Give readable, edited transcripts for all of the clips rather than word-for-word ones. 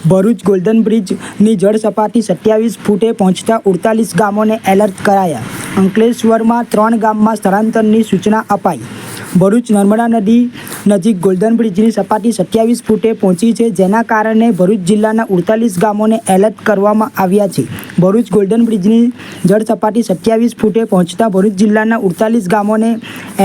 Bharuch golden બ્રિજની જળ સપાટી 27 ફૂટે પહોંચતા 48 ગામોને એલર્ટ કરાયા. અંકલેશ્વરમાં 3 ગામમાં સ્થળાંતરની સૂચના અપાઈ. ભરૂચ નર્મદા નદી નજીક ગોલ્ડન બ્રિજની સપાટી 27 ફૂટે પહોંચી છે, જેના કારણે ભરૂચ જિલ્લાના 48 ગામોને એલર્ટ કરવામાં આવ્યા છે. ભરૂચ ગોલ્ડન બ્રિજની જળ સપાટી 27 ફૂટે પહોંચતા ભરૂચ જિલ્લાના 48 ગામોને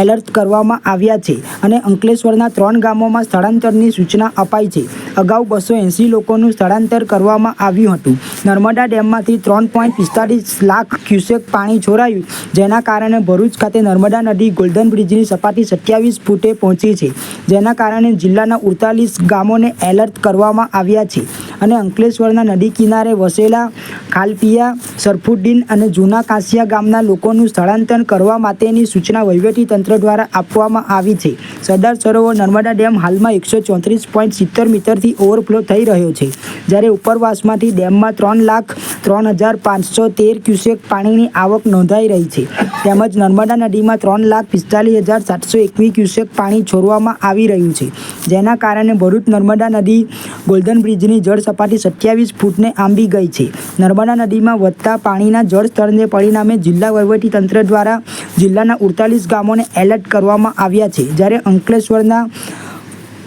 એલર્ટ કરવામાં આવ્યા છે અને અંકલેશ્વરના 3 ગામોમાં સ્થળાંતરની સૂચના અપાઈ છે. અગાઉ 280 લોકોનું સ્થળાંતર કરવામાં આવ્યું હતું. નર્મદા ડેમમાંથી 3.45 લાખ ક્યુસેક પાણી છોડાયું, જેના કારણે ભરૂચ ખાતે નર્મદા નદી ગોલ્ડન બ્રિજની સપાટી 27 ફૂટે પહોંચી છે, જેના કારણે જિલ્લાના 48 ગામોને એલર્ટ કરવામાં આવ્યા છે અને અંકલેશ્વરના નદી કિનારે વસેલા ખાલપિયા, સરફુદ્દીન અને જૂના કાંસિયા ગામના લોકોનું સ્થળાંતર કરવા માટેની સૂચના વહીવટીતંત્ર દ્વારા આપવામાં આવી છે. સરદાર સરોવર નર્મદા ડેમ હાલમાં 134.70 મીટરથી ઓવરફ્લો થઈ રહ્યો છે, જ્યારે ઉપરવાસમાંથી ડેમમાં 3,03,513 ક્યુસેક પાણીની આવક નોંધાઈ રહી છે. તેમજ નર્મદા નદીમાં 3,45,721 ક્યુસેક પાણી છોડવામાં આવી રહ્યું છે, જેના કારણે ભરૂચ નર્મદા નદી ગોલ્ડન બ્રિજની જળ સપાટી 27 ફૂટને આંબી ગઈ છે. નર્મદા નદીમાં વધતા પાણીના જળસ્તરને પરિણામે જિલ્લા વહીવટીતંત્ર દ્વારા જિલ્લાના 48 ગામોને એલર્ટ કરવામાં આવ્યા છે, જ્યારે અંકલેશ્વરના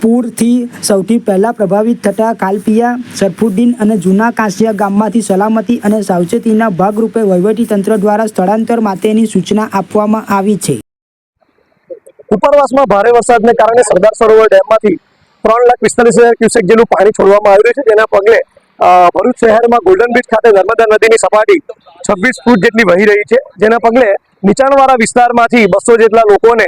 પૂરથી સૌથી પહેલાં પ્રભાવિત થતા કાલપિયા, સરફુદ્દીન અને જૂના કાંસિયા ગામમાંથી સલામતી અને સાવચેતીના ભાગરૂપે વહીવટીતંત્ર દ્વારા સ્થળાંતર માટેની સૂચના આપવામાં આવી છે. ઉપરવાસમાં ભારે વરસાદને કારણે સરદાર સરોવર ડેમમાંથી 3,45,000 ક્યુસેક જેટલું પાણી છોડવામાં આવી રહ્યું છે. જેના પગલે ભરૂચ શહેરમાં ગોલ્ડન બ્રિજ ખાતે નર્મદા નદીની સપાટી 26 ફૂટ જેટલી વહી રહી છે. જેના પગલે નીચાણવાળા વિસ્તારમાંથી 200 જેટલા લોકોને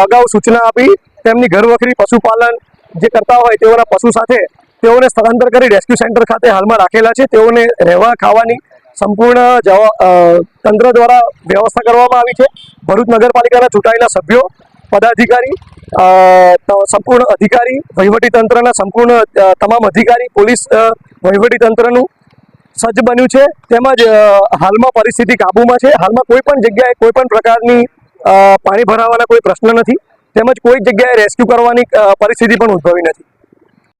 અગાઉ સૂચના આપી તેમની ઘરવખરી પશુપાલન જે કરતા હોય તેઓના પશુ સાથે તેઓને સ્થળાંતર કરી રેસ્ક્યુ સેન્ટર ખાતે હાલમાં રાખેલા છે. તેઓને રહેવા ખાવાની સંપૂર્ણ તંત્ર દ્વારા વ્યવસ્થા કરવામાં આવી છે. ભરૂચ નગરપાલિકાના ચૂંટાયેલા સભ્યો, પદાધિકારી, સંપૂર્ણ અધિકારી, વહીવટીતંત્રના સંપૂર્ણ તમામ અધિકારી, પોલીસ વહીવટીતંત્રનું સજ્જ બન્યું છે. તેમજ હાલમાં પરિસ્થિતિ કાબૂમાં છે. હાલમાં કોઈ પણ જગ્યાએ કોઈ પણ પ્રકારની પાણી ભરાવાના કોઈ પ્રશ્ન નથી. તેમજ કોઈ જગ્યાએ રેસ્ક્યુ કરવાની પરિસ્થિતિ પણ ઉદ્ભવી નથી.